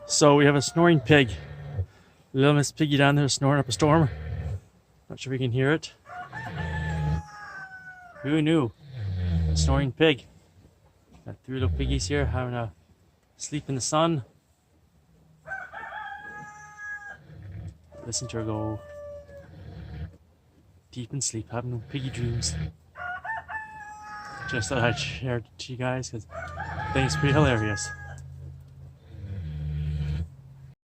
So we have a snoring pig. Little Miss Piggy down there snoring up a storm. Not sure if we can hear it. Who knew? A snoring pig. Got three little piggies here having a sleep in the sun. Listen to her go deep in sleep, having piggy dreams. Just thought I'd share it to you guys because I think it's pretty hilarious.